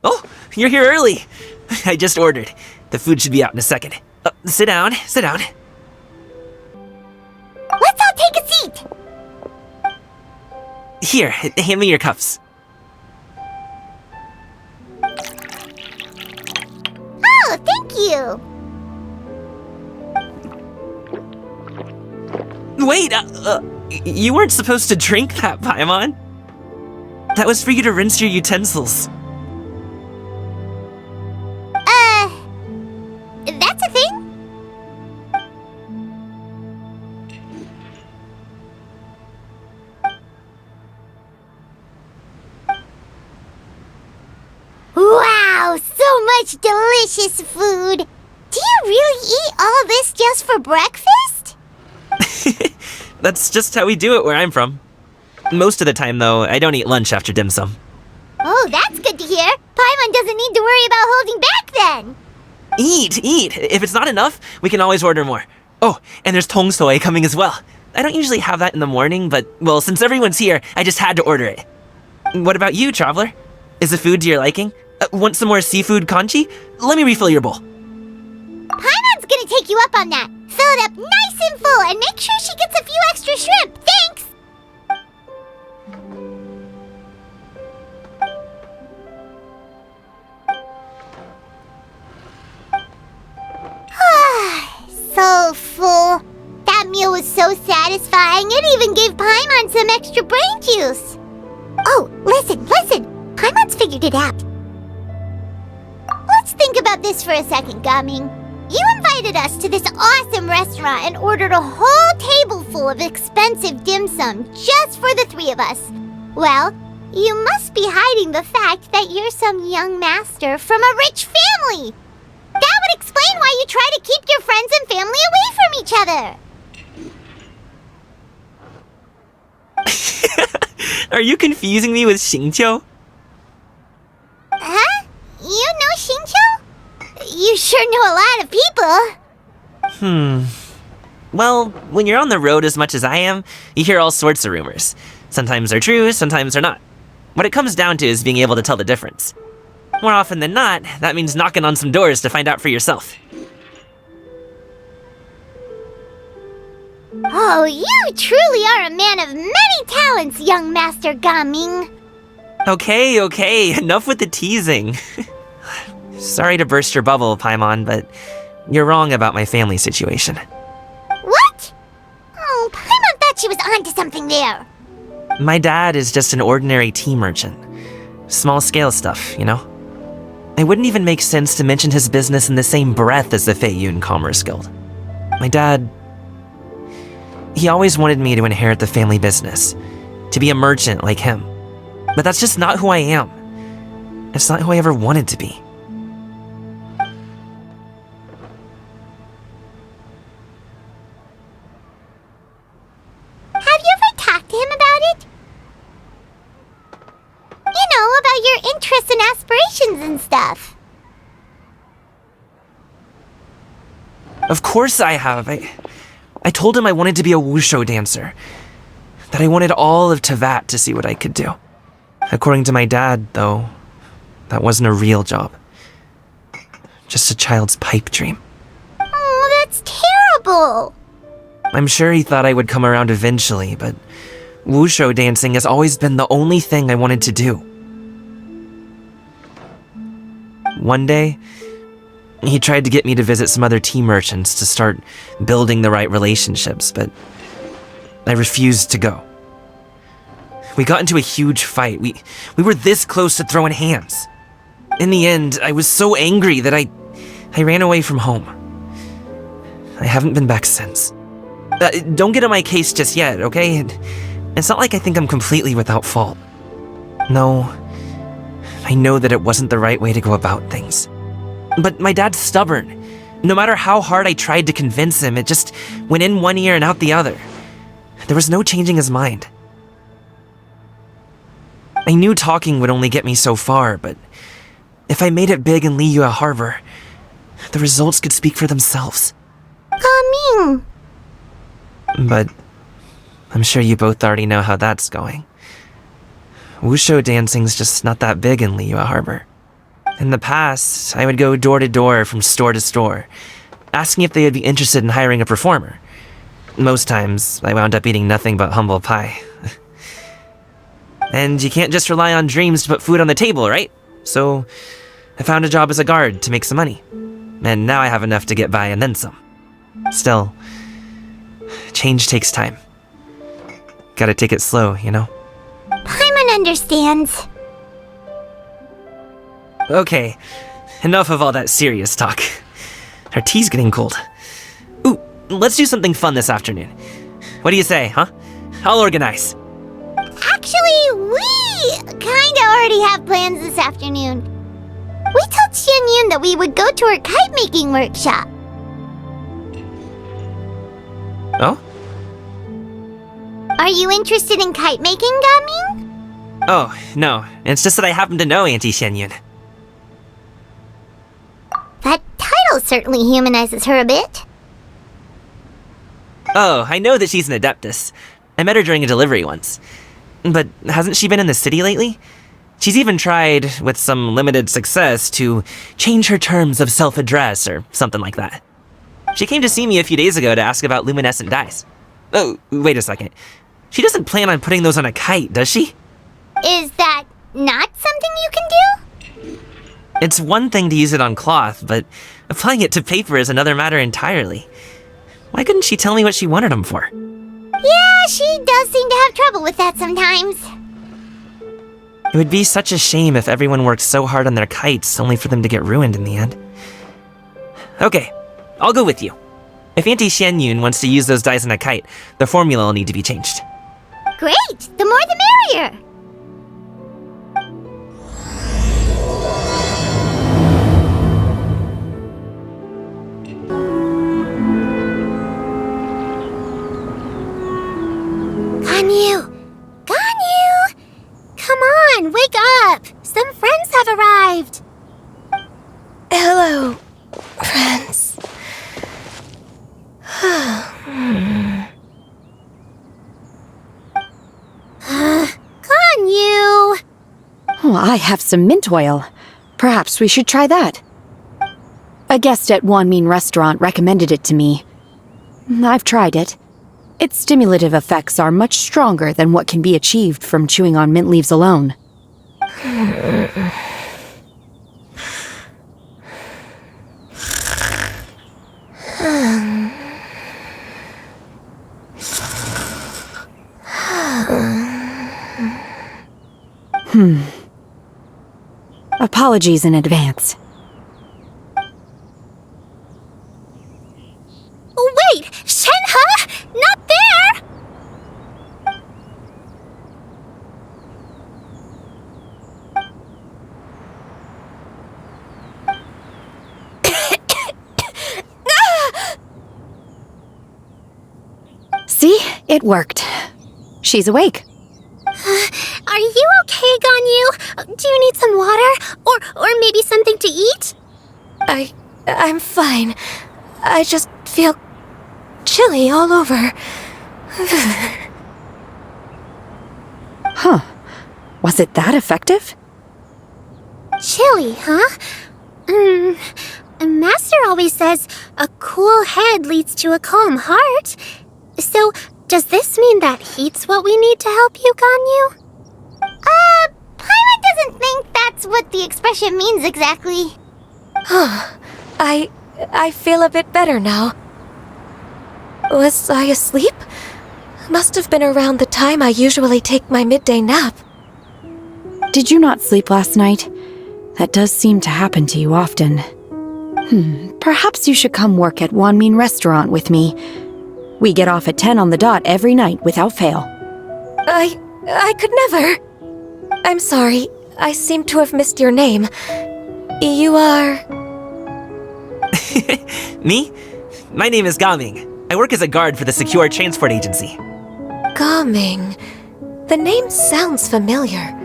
Oh, you're here early. I just ordered. The food should be out in a second. Sit down, sit down. Let's all take a seat! Here, hand me your cups. Oh, thank you! Wait, you weren't supposed to drink that, Paimon. That was for you to rinse your utensils. That's a thing? Wow, so much delicious food! Do you really eat all this just for breakfast? That's just how we do it where I'm from. Most of the time, though, I don't eat lunch after dim sum. Oh, that's good to hear. Paimon doesn't need to worry about holding back then. Eat! If it's not enough, we can always order more. Oh, and there's tong soy coming as well. I don't usually have that in the morning, but, well, since everyone's here, I just had to order it. What about you, traveler? Is the food to your liking? Want some more seafood congee? Let me refill your bowl. Paimon's gonna take you up on that. Fill it up nice and full and make sure she gets a few extra shrimp. Thanks! So full. That meal was so satisfying, it even gave Paimon some extra brain juice. Oh, listen! Paimon's figured it out. Let's think about this for a second, Gaming. You invited us to this awesome restaurant and ordered a whole table full of expensive dim sum just for the three of us. Well, you must be hiding the fact that you're some young master from a rich family. That would explain why you try to keep your friends and family away from each other. Are you confusing me with Xingqiu? Huh? You know Xingqiu? You sure know a lot of people. Well, when you're on the road as much as I am, you hear all sorts of rumors. Sometimes they're true, sometimes they're not. What it comes down to is being able to tell the difference. More often than not, that means knocking on some doors to find out for yourself. Oh, you truly are a man of many talents, young Master Gaming. Okay, enough with the teasing. Sorry to burst your bubble, Paimon, but you're wrong about my family situation. What? Oh, Paimon thought she was onto something there. My dad is just an ordinary tea merchant. Small-scale stuff, you know? It wouldn't even make sense to mention his business in the same breath as the Feiyun Commerce Guild. My dad... he always wanted me to inherit the family business, to be a merchant like him. But that's just not who I am. It's not who I ever wanted to be. Have you ever talked to him about it? You know, about your interests and aspirations and stuff. Of course I have. I told him I wanted to be a wushu dancer. That I wanted all of Tevat to see what I could do. According to my dad, though, that wasn't a real job. Just a child's pipe dream. Oh, that's terrible. I'm sure he thought I would come around eventually, but wushu dancing has always been the only thing I wanted to do. One day, he tried to get me to visit some other tea merchants to start building the right relationships, but I refused to go. We got into a huge fight. We were this close to throwing hands. In the end, I was so angry that I ran away from home. I haven't been back since. Don't get on my case just yet, okay? It's not like I think I'm completely without fault. No, I know that it wasn't the right way to go about things. But my dad's stubborn. No matter how hard I tried to convince him, it just went in one ear and out the other. There was no changing his mind. I knew talking would only get me so far, but if I made it big in Liyue Harbor, the results could speak for themselves. Gaming. But I'm sure you both already know how that's going. Wushu dancing's just not that big in Liyue Harbor. In the past, I would go door to door from store to store, asking if they would be interested in hiring a performer. Most times, I wound up eating nothing but humble pie. And you can't just rely on dreams to put food on the table, right? So, I found a job as a guard to make some money. And now I have enough to get by and then some. Still, change takes time. Gotta take it slow, you know? Paimon understands. Okay, enough of all that serious talk. Our tea's getting cold. Ooh, let's do something fun this afternoon. What do you say, huh? I'll organize. Actually, we kinda already have plans this afternoon. We told Xianyun that we would go to her kite-making workshop. Oh? Are you interested in kite-making, Gaming? Oh, no. It's just that I happen to know Auntie Xianyun. That title certainly humanizes her a bit. Oh, I know that she's an adeptus. I met her during a delivery once. But hasn't she been in the city lately? She's even tried, with some limited success, to change her terms of self-address or something like that. She came to see me a few days ago to ask about luminescent dyes. Oh, wait a second. She doesn't plan on putting those on a kite, does she? Is that not something you can do? It's one thing to use it on cloth, but applying it to paper is another matter entirely. Why couldn't she tell me what she wanted them for? Yeah, she does seem to have trouble with that sometimes. It would be such a shame if everyone worked so hard on their kites only for them to get ruined in the end. Okay, I'll go with you. If Auntie Xianyun wants to use those dyes on a kite, the formula will need to be changed. Great! The more the merrier! Ganyu! Ganyu! Come on, wake up! Some friends have arrived! Hello, friends. Ganyu! Oh, I have some mint oil. Perhaps we should try that. A guest at Wanmin Restaurant recommended it to me. I've tried it. Its stimulative effects are much stronger than what can be achieved from chewing on mint leaves alone. Apologies in advance. Wait! Shenhe! Not there! See? It worked. She's awake. Are you okay, Ganyu? Do you need some water? Or maybe something to eat? I'm fine. I just feel chilly all over. Huh. Was it that effective? Chilly, huh? Master always says a cool head leads to a calm heart. So, does this mean that heat's what we need to help you, Ganyu? Paimon doesn't think that's what the expression means exactly. I feel a bit better now. Was I asleep? Must have been around the time I usually take my midday nap. Did you not sleep last night? That does seem to happen to you often. Perhaps you should come work at Wanmin Restaurant with me. We get off at 10 on the dot every night without fail. I could never. I'm sorry. I seem to have missed your name. You are... Me? My name is Gaming. I work as a guard for the Secure Transport Agency. Gaming. The name sounds familiar.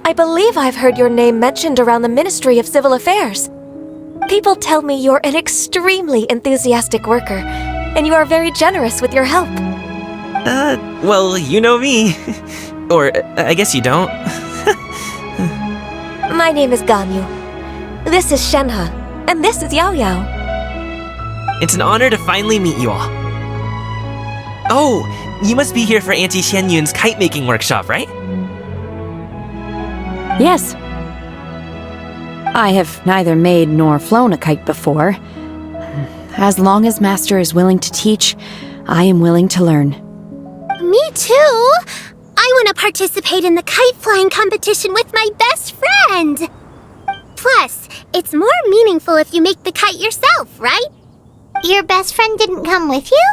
I believe I've heard your name mentioned around the Ministry of Civil Affairs. People tell me you're an extremely enthusiastic worker, and you are very generous with your help. Well, you know me. Or, I guess you don't. My name is Ganyu. This is Shenhe, and this is Yao Yao. It's an honor to finally meet you all. Oh, you must be here for Auntie Xianyun's kite-making workshop, right? Yes. I have neither made nor flown a kite before. As long as Master is willing to teach, I am willing to learn. Me too! I want to participate in the kite flying competition with my best friend! Plus, it's more meaningful if you make the kite yourself, right? Your best friend didn't come with you?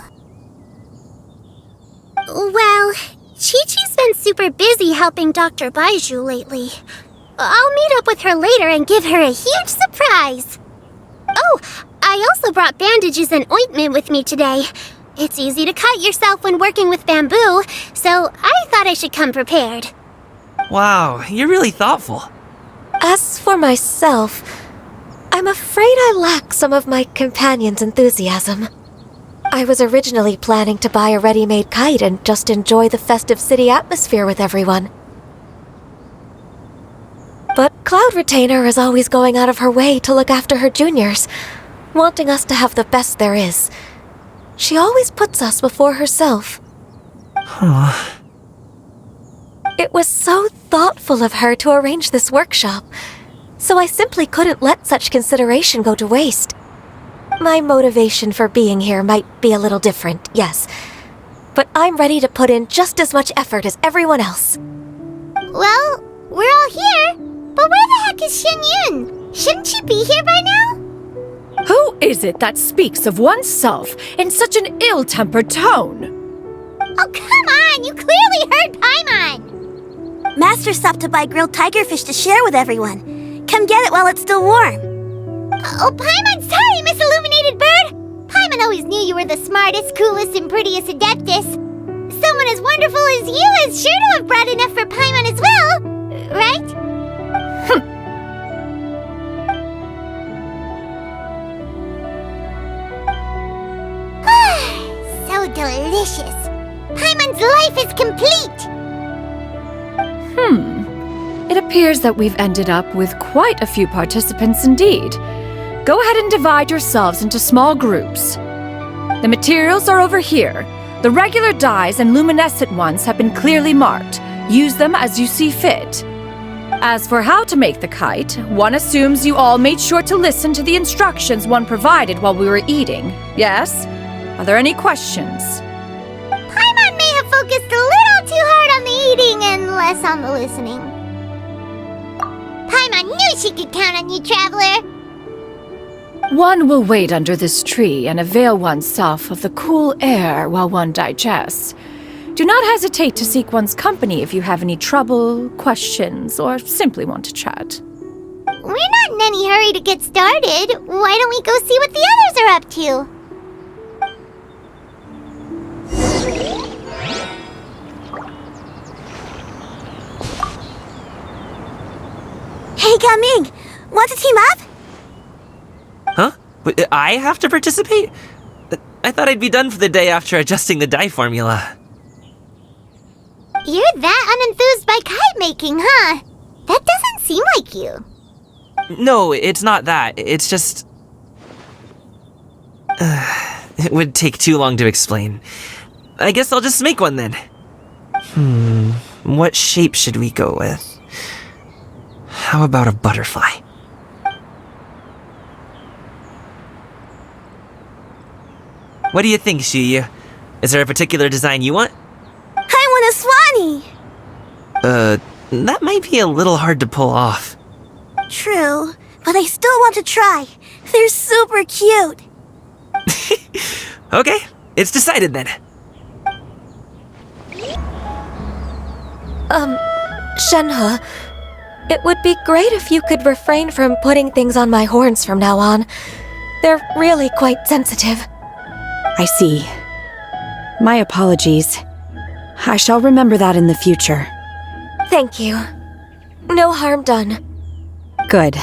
Well, Chi-Chi's been super busy helping Dr. Baizhu lately. I'll meet up with her later and give her a huge surprise. Oh, I also brought bandages and ointment with me today. It's easy to cut yourself when working with bamboo, so I thought I should come prepared. Wow, you're really thoughtful. As for myself, I'm afraid I lack some of my companion's enthusiasm. I was originally planning to buy a ready-made kite and just enjoy the festive city atmosphere with everyone. But Cloud Retainer is always going out of her way to look after her juniors, wanting us to have the best there is. She always puts us before herself. Huh. It was so thoughtful of her to arrange this workshop, so I simply couldn't let such consideration go to waste. My motivation for being here might be a little different, yes, but I'm ready to put in just as much effort as everyone else. Well, we're all here, but where the heck is Xianyun? Shouldn't she be here by now? Who is it that speaks of oneself in such an ill-tempered tone? Oh, come on! You clearly heard Paimon! Master stopped to buy grilled tigerfish to share with everyone. Come get it while it's still warm. Oh, Paimon, sorry, Miss Illuminated Bird! Paimon always knew you were the smartest, coolest, and prettiest Adeptus. Someone as wonderful as you is sure to have brought enough for Paimon as well, right? So delicious. Paimon's life is complete. It appears that we've ended up with quite a few participants indeed. Go ahead and divide yourselves into small groups. The materials are over here. The regular dyes and luminescent ones have been clearly marked. Use them as you see fit. As for how to make the kite, one assumes you all made sure to listen to the instructions one provided while we were eating. Yes? Are there any questions? Paimon may have focused a little too hard on the eating and less on the listening. Paimon knew she could count on you, Traveler. One will wait under this tree and avail oneself of the cool air while one digests. Do not hesitate to seek one's company if you have any trouble, questions, or simply want to chat. We're not in any hurry to get started. Why don't we go see what the others are up to? Hey, Gaming! Want to team up? Huh? But I have to participate? I thought I'd be done for the day after adjusting the dye formula. You're that unenthused by kite making, huh? That doesn't seem like you. No, it's not that. It's just... it would take too long to explain. I guess I'll just make one then. What shape should we go with? How about a butterfly? What do you think, Shuyu? Is there a particular design you want? I want a swanee! That might be a little hard to pull off. True, but I still want to try. They're super cute. Okay, it's decided then. Shenhe, it would be great if you could refrain from putting things on my horns from now on. They're really quite sensitive. I see. My apologies. I shall remember that in the future. Thank you. No harm done. Good.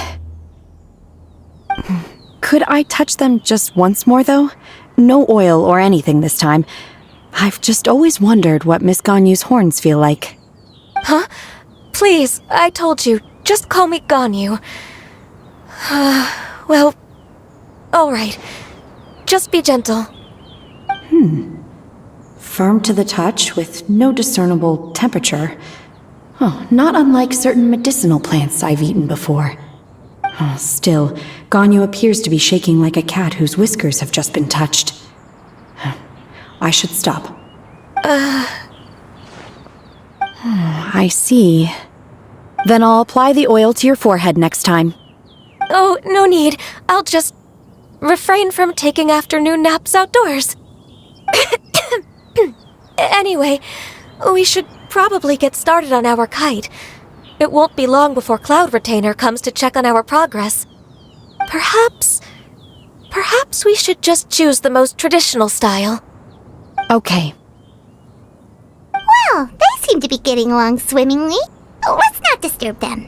Could I touch them just once more, though? No oil or anything this time. I've just always wondered what Miss Ganyu's horns feel like. Huh? Please, I told you, just call me Ganyu. Well, alright. Just be gentle. Firm to the touch with no discernible temperature. Oh, not unlike certain medicinal plants I've eaten before. Oh, still, Ganyu appears to be shaking like a cat whose whiskers have just been touched. I should stop. I see. Then I'll apply the oil to your forehead next time. Oh, no need. I'll just refrain from taking afternoon naps outdoors. Anyway, we should probably get started on our kite. It won't be long before Cloud Retainer comes to check on our progress. Perhaps we should just choose the most traditional style. Okay. Well, they seem to be getting along swimmingly. Let's not disturb them.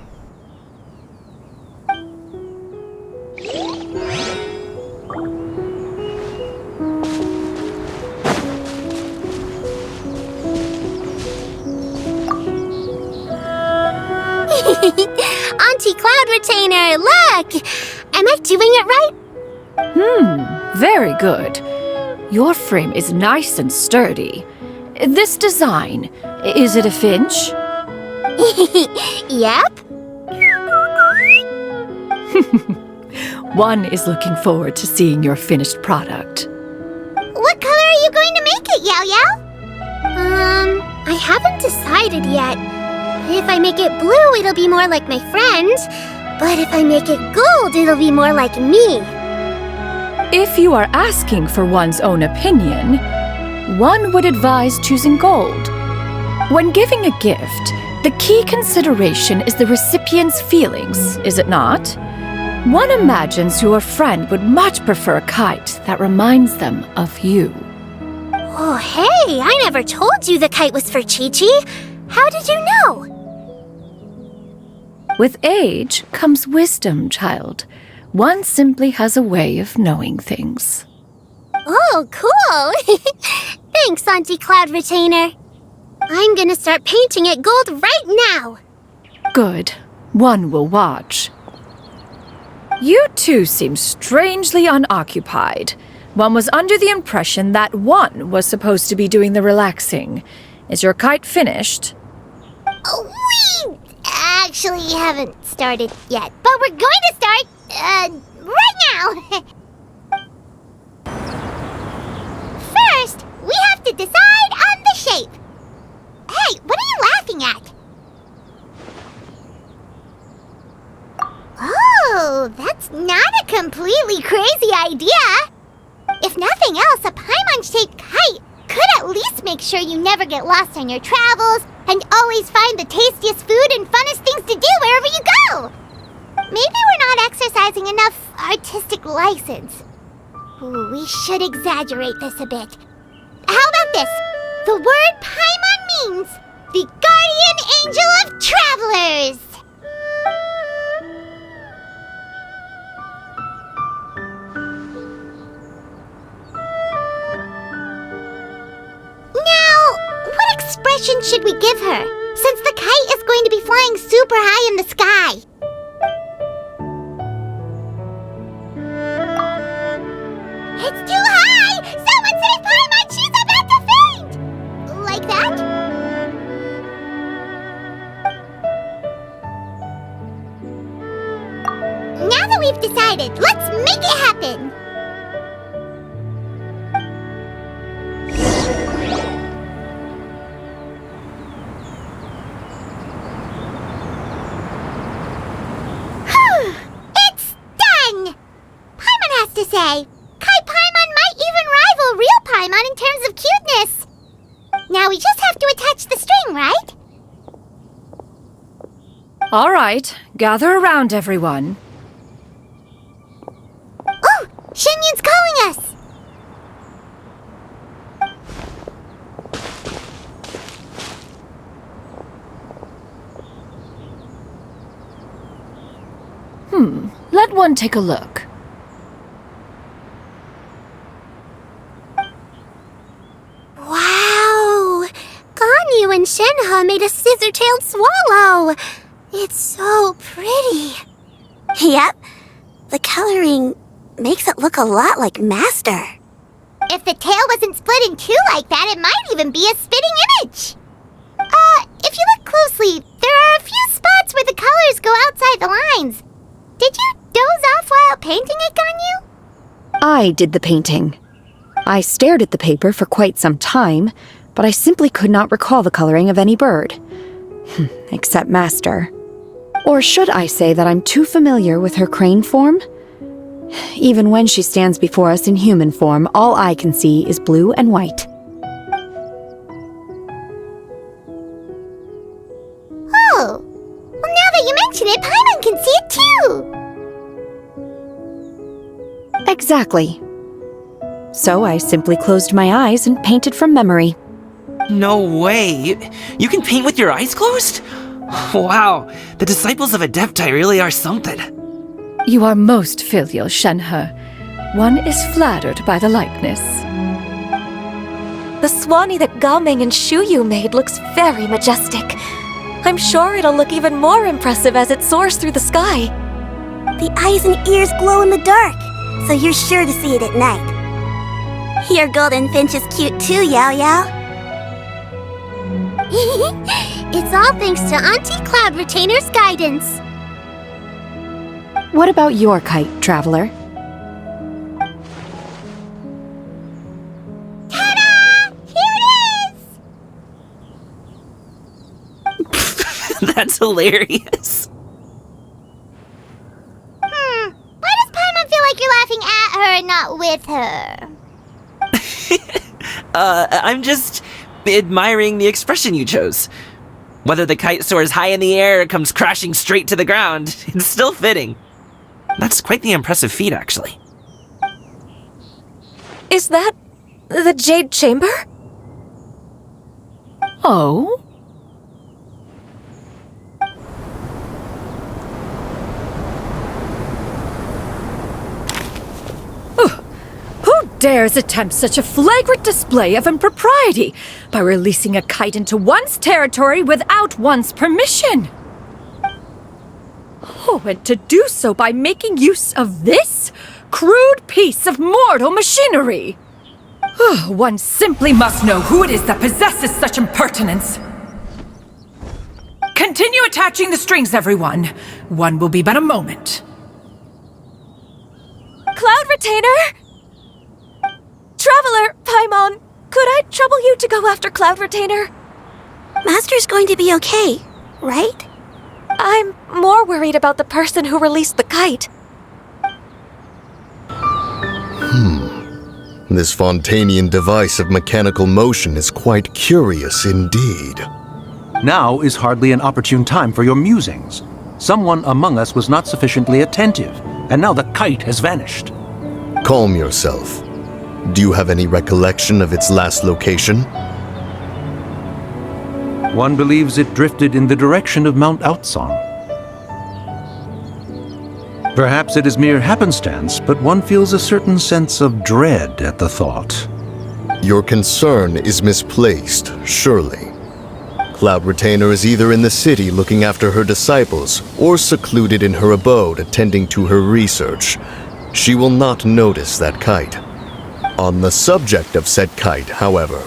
Auntie Cloud Retainer, look! Am I doing it right? Very good. Your frame is nice and sturdy. This design, is it a finch? Yep. One is looking forward to seeing your finished product. What color are you going to make it, Yao Yao? I haven't decided yet. If I make it blue, it'll be more like my friend. But if I make it gold, it'll be more like me. If you are asking for one's own opinion, one would advise choosing gold. When giving a gift, the key consideration is the recipient's feelings, is it not? One imagines your friend would much prefer a kite that reminds them of you. Oh, hey, I never told you the kite was for Chi-Chi. How did you know? With age comes wisdom, child. One simply has a way of knowing things. Oh, cool. Thanks, Auntie Cloud Retainer. I'm gonna start painting it gold right now. Good. One will watch. You two seem strangely unoccupied. One was under the impression that one was supposed to be doing the relaxing. Is your kite finished? We actually haven't started yet, but we're going to start, right now. First, we have to decide on the shape. Hey, what are you laughing at? Oh, that's not a completely crazy idea. If nothing else, a Paimon-shaped kite could at least make sure you never get lost on your travels and always find the tastiest food and funnest things to do wherever you go. Maybe we're not exercising enough artistic license. Ooh, we should exaggerate this a bit. How about this? The word Paimon means the guardian angel of travelers. Now, what expression should we give her, since the kite is going to be flying super high in the sky? It's too high! Someone save Paimon! She's about to faint! Like that? Now that we've decided, let's make it happen! It's done! Paimon has to say, Kai Paimon might even rival real Paimon in terms of cuteness. Now we just have to attach the string, right? All right, gather around, everyone. Oh, Shenyun's calling us! Let one take a look. Wow! Ganyu and Shenhe made a scissor-tailed swallow! It's so pretty. Yep. The coloring makes it look a lot like Master. If the tail wasn't split in two like that, it might even be a spitting image. If you look closely, there are a few spots where the colors go outside the lines. Did you doze off while painting it, Ganyu? I did the painting. I stared at the paper for quite some time, but I simply could not recall the coloring of any bird. Except Master. Or should I say that I'm too familiar with her crane form? Even when she stands before us in human form, all I can see is blue and white. Oh, well, now that you mention it, Paimon can see it too. Exactly. So I simply closed my eyes and painted from memory. No way! You can paint with your eyes closed? Wow, the disciples of Adepti really are something. You are most filial, Shenhe. One is flattered by the likeness. The Swanee that Gaming and Shuyu made looks very majestic. I'm sure it'll look even more impressive as it soars through the sky. The eyes and ears glow in the dark, so you're sure to see it at night. Your golden finch is cute too, Yao Yao. It's all thanks to Auntie Cloud Retainer's guidance. What about your kite, Traveler? Ta-da! Here it is! That's hilarious. Why does Paimon feel like you're laughing at her and not with her? I'm just admiring the expression you chose. Whether the kite soars high in the air or comes crashing straight to the ground, it's still fitting. That's quite the impressive feat, actually. Is that the Jade Chamber? Oh? Who dares attempt such a flagrant display of impropriety by releasing a kite into one's territory without one's permission? Oh, and to do so by making use of this crude piece of mortal machinery. One simply must know who it is that possesses such impertinence. Continue attaching the strings, everyone. One will be but a moment. Cloud Retainer! Traveler, Paimon, could I trouble you to go after Cloud Retainer? Master's going to be okay, right? I'm more worried about the person who released the kite. This Fontanian device of mechanical motion is quite curious indeed. Now is hardly an opportune time for your musings. Someone among us was not sufficiently attentive, and now the kite has vanished. Calm yourself. Do you have any recollection of its last location? One believes it drifted in the direction of Mount Outsong. Perhaps it is mere happenstance, but one feels a certain sense of dread at the thought. Your concern is misplaced, surely. Cloud Retainer is either in the city looking after her disciples, or secluded in her abode attending to her research. She will not notice that kite. On the subject of said kite, however,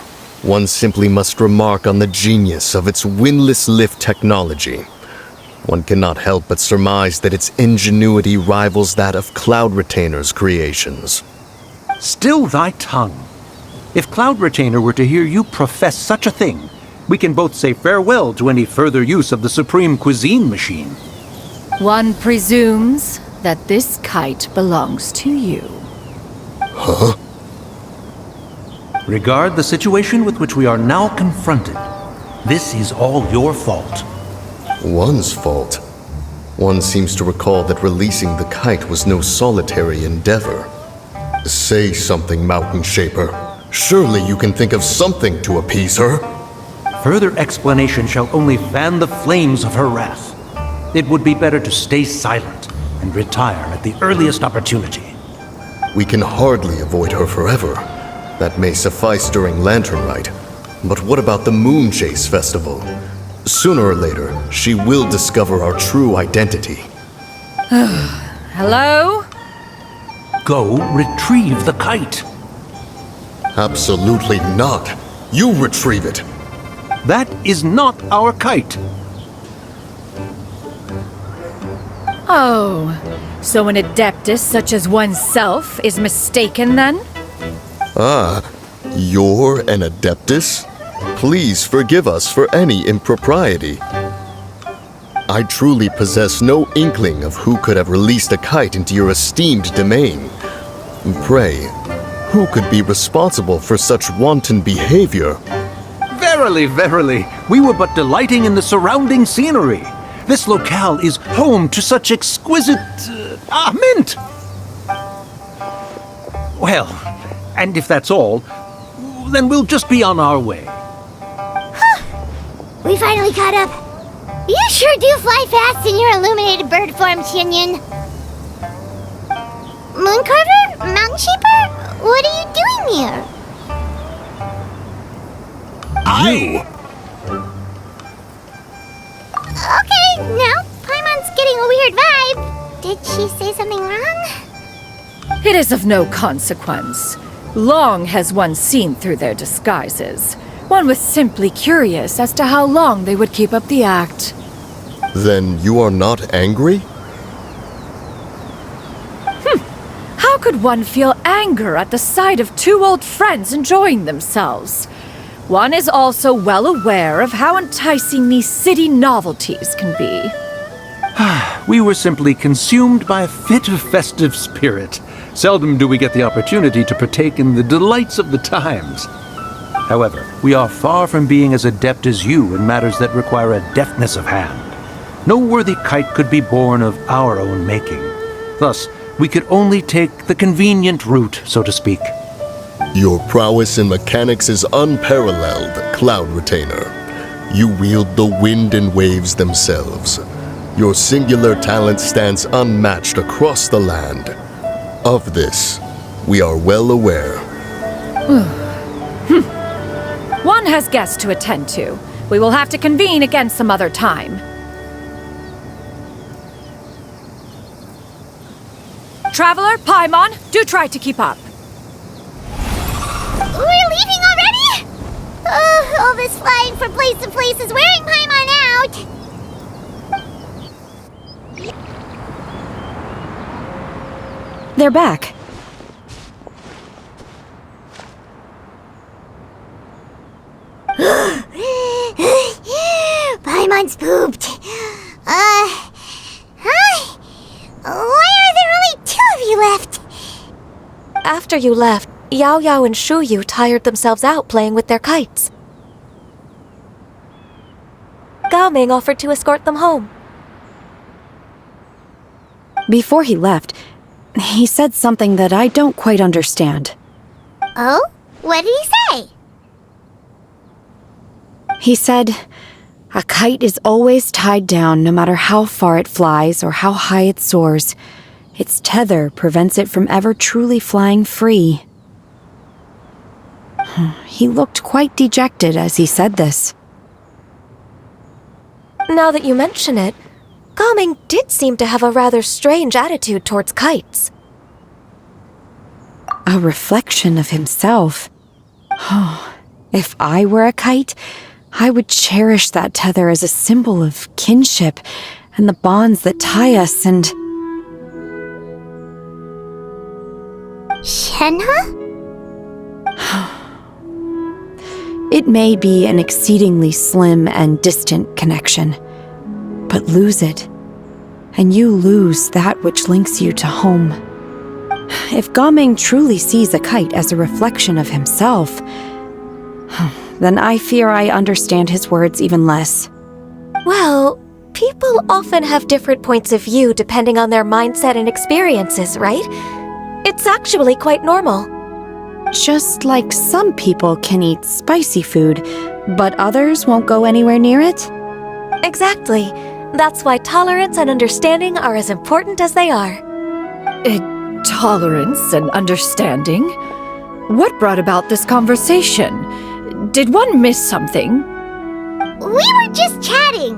one simply must remark on the genius of its windless lift technology. One cannot help but surmise that its ingenuity rivals that of Cloud Retainer's creations. Still thy tongue. If Cloud Retainer were to hear you profess such a thing, we can both say farewell to any further use of the Supreme Cuisine Machine. One presumes that this kite belongs to you. Huh? Regard the situation with which we are now confronted. This is all your fault. One's fault. One seems to recall that releasing the kite was no solitary endeavor. Say something, Mountain Shaper. Surely you can think of something to appease her. Further explanation shall only fan the flames of her wrath. It would be better to stay silent and retire at the earliest opportunity. We can hardly avoid her forever. That may suffice during Lantern Rite. But what about the Moon Chase Festival? Sooner or later, she will discover our true identity. Hello? go retrieve the kite. Absolutely not. You retrieve it. That is not our kite. Oh, so an adeptus such as oneself is mistaken then? Ah, you're an adeptus? Please forgive us for any impropriety. I truly possess no inkling of who could have released a kite into your esteemed domain. Pray, who could be responsible for such wanton behavior? Verily, verily, we were but delighting in the surrounding scenery. This locale is home to such exquisite... mint! Well, and if that's all, then we'll just be on our way. We finally caught up. You sure do fly fast in your illuminated bird form, Chinyan. Mooncarver? Mountain Sheeper? What are you doing here? Okay, now Paimon's getting a weird vibe. Did she say something wrong? It is of no consequence. Long has one seen through their disguises. One was simply curious as to how long they would keep up the act. Then you are not angry? How could one feel anger at the sight of two old friends enjoying themselves? One is also well aware of how enticing these city novelties can be. We were simply consumed by a fit of festive spirit. Seldom do we get the opportunity to partake in the delights of the times. However, we are far from being as adept as you in matters that require a deftness of hand. No worthy kite could be born of our own making. Thus, we could only take the convenient route, so to speak. Your prowess in mechanics is unparalleled, Cloud Retainer. You wield the wind and waves themselves. Your singular talent stands unmatched across the land. Of this, we are well aware. One has guests to attend to. We will have to convene again some other time. Traveler, Paimon, do try to keep up. We're leaving already? All this flying from place to place is wearing Paimon out. They're back. Paimon's pooped. Hi. Why are there only two of you left? After you left, Yao Yao and Shu Yu tired themselves out playing with their kites. Gao Ming offered to escort them home. Before he left, he said something that I don't quite understand. Oh? What did he say? He said, a kite is always tied down no matter how far it flies or how high it soars. Its tether prevents it from ever truly flying free. He looked quite dejected as he said this. Now that you mention it, Gao Ming did seem to have a rather strange attitude towards kites. A reflection of himself. If I were a kite, I would cherish that tether as a symbol of kinship and the bonds that tie us and... Shenhe? It may be an exceedingly slim and distant connection, but lose it, and you lose that which links you to home. If Gao Ming truly sees a kite as a reflection of himself, then I fear I understand his words even less. Well, people often have different points of view depending on their mindset and experiences, right? It's actually quite normal. Just like some people can eat spicy food, but others won't go anywhere near it? Exactly. That's why tolerance and understanding are as important as they are. Tolerance and understanding? What brought about this conversation? Did one miss something? We were just chatting.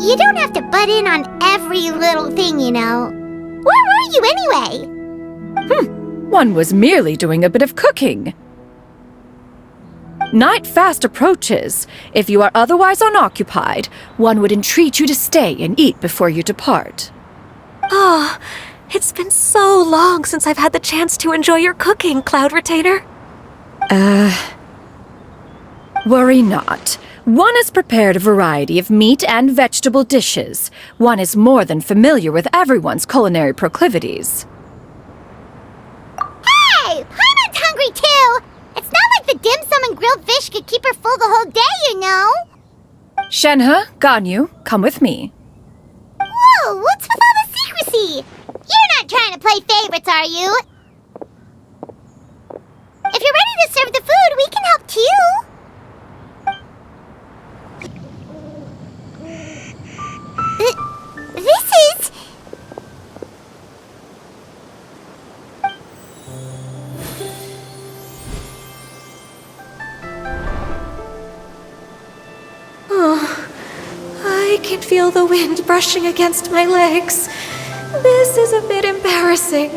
You don't have to butt in on every little thing, you know. Where were you anyway? One was merely doing a bit of cooking. Night fast approaches. If you are otherwise unoccupied, one would entreat you to stay and eat before you depart. Oh, it's been so long since I've had the chance to enjoy your cooking, Cloud Retainer. Worry not. One has prepared a variety of meat and vegetable dishes. One is more than familiar with everyone's culinary proclivities. Hey! Paimon's hungry too! It's not like the dim sum and grilled fish could keep her full the whole day, you know! Shenhe, Ganyu, come with me. Whoa, what's with all the secrecy? You're not trying to play favorites, are you? If you're ready to serve the food, we can help too. This is... I can feel the wind brushing against my legs. This is a bit embarrassing.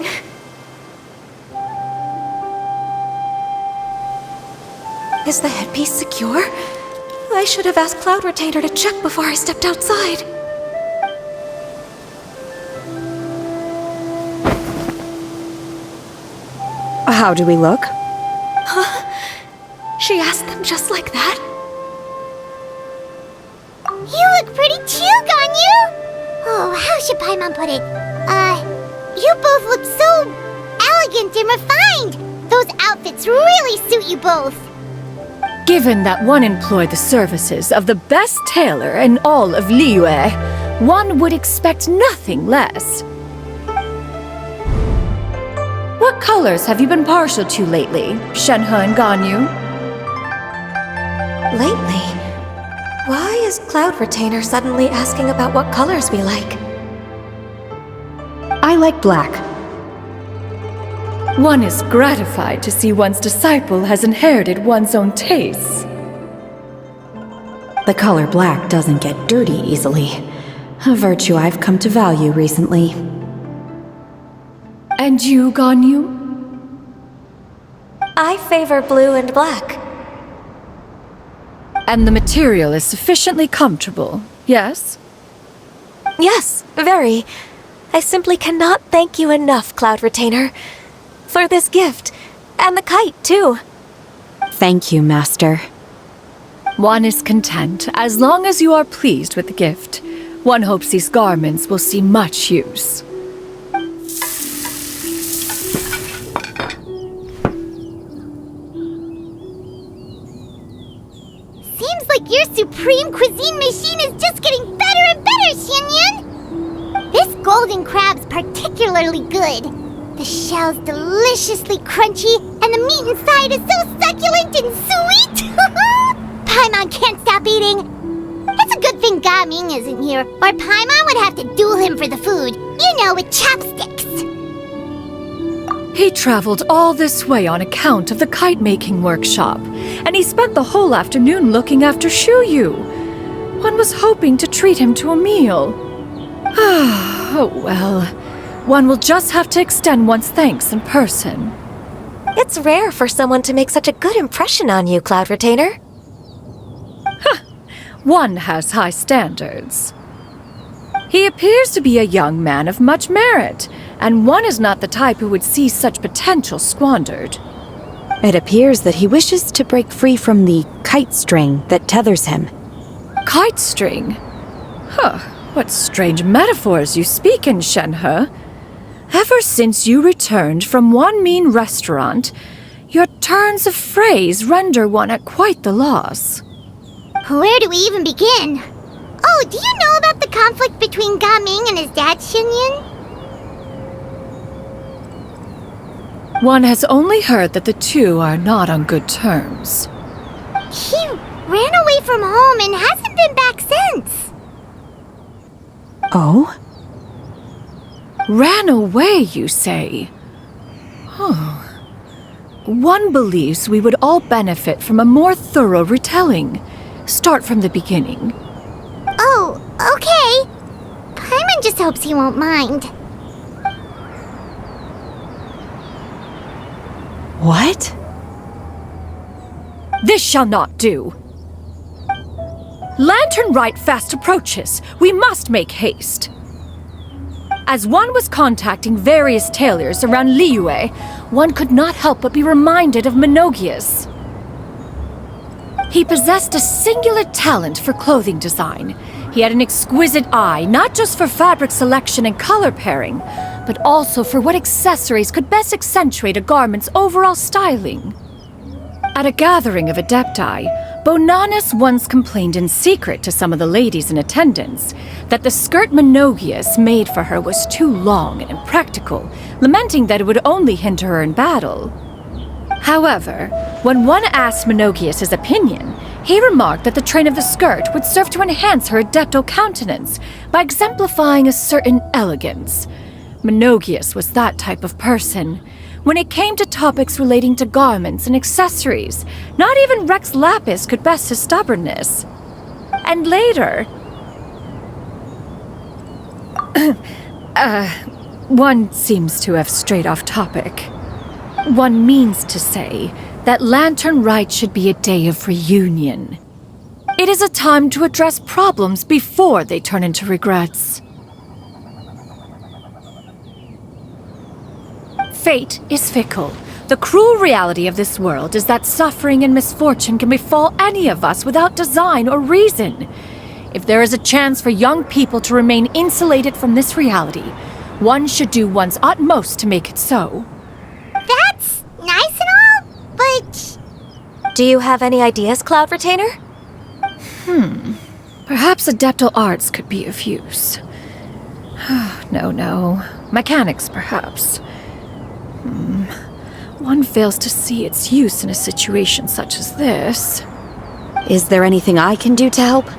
Is the headpiece secure? I should have asked Cloud Retainer to check before I stepped outside. How do we look? She asked them just like that? You look pretty too, Ganyu! Oh, how should Paimon put it? You both look so elegant and refined! Those outfits really suit you both! Given that one employed the services of the best tailor in all of Liyue, one would expect nothing less. What colors have you been partial to lately, Shenhe and Ganyu? Lately? Why is Cloud Retainer suddenly asking about what colors we like? I like black. One is gratified to see one's disciple has inherited one's own tastes. The color black doesn't get dirty easily. A virtue I've come to value recently. And you, Ganyu? I favor blue and black. And the material is sufficiently comfortable, yes? Yes, very. I simply cannot thank you enough, Cloud Retainer. For this gift. And the kite, too. Thank you, Master. One is content as long as you are pleased with the gift. One hopes these garments will see much use. Seems like your supreme cuisine machine is just getting better and better, Xianyun! This golden crab's particularly good. The shell's deliciously crunchy, and the meat inside is so succulent and sweet! Paimon can't stop eating. It's a good thing Gaming isn't here, or Paimon would have to duel him for the food. You know, with chopsticks. He traveled all this way on account of the kite-making workshop, and he spent the whole afternoon looking after Shuyu. One was hoping to treat him to a meal. Oh well, one will just have to extend one's thanks in person. It's rare for someone to make such a good impression on you, Cloud Retainer. One has high standards. He appears to be a young man of much merit, and one is not the type who would see such potential squandered. It appears that he wishes to break free from the kite string that tethers him. Kite string? Huh, what strange metaphors you speak in, Shenhe. Ever since you returned from one mean restaurant, your turns of phrase render one at quite the loss. Where do we even begin? Oh, do you know about the conflict between Gaming and his dad, Xianyun? One has only heard that the two are not on good terms. He ran away from home and hasn't been back since. Oh? Ran away, you say? Huh. One believes we would all benefit from a more thorough retelling. Start from the beginning. Oh, okay. Paimon just hopes he won't mind. What? This shall not do. Lantern Rite fast approaches. We must make haste. As one was contacting various tailors around Liyue, one could not help but be reminded of Menogius. He possessed a singular talent for clothing design. He had an exquisite eye, not just for fabric selection and color pairing, but also for what accessories could best accentuate a garment's overall styling. At a gathering of Adepti, Bonanis once complained in secret to some of the ladies in attendance that the skirt Menogius made for her was too long and impractical, lamenting that it would only hinder her in battle. However, when one asked Menogius his opinion, he remarked that the train of the skirt would serve to enhance her adeptal countenance by exemplifying a certain elegance. Menogius was that type of person. When it came to topics relating to garments and accessories, not even Rex Lapis could best his stubbornness. And later... one seems to have strayed off topic. One means to say that Lantern Rite should be a day of reunion. It is a time to address problems before they turn into regrets. Fate is fickle. The cruel reality of this world is that suffering and misfortune can befall any of us without design or reason. If there is a chance for young people to remain insulated from this reality, one should do one's utmost to make it so. That's nice and all, but... Do you have any ideas, Cloud Retainer? Perhaps adeptal arts could be of use. No. Mechanics, perhaps. One fails to see its use in a situation such as this. Is there anything I can do to help?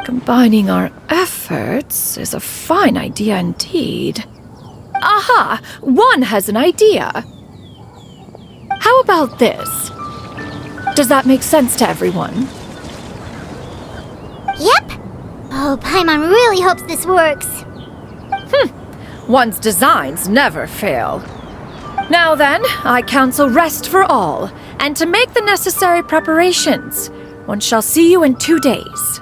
Combining our efforts is a fine idea indeed. Aha! One has an idea! How about this? Does that make sense to everyone? Yep. Oh, Paimon really hopes this works. One's designs never fail. Now then, I counsel rest for all, and to make the necessary preparations. One shall see you in 2 days.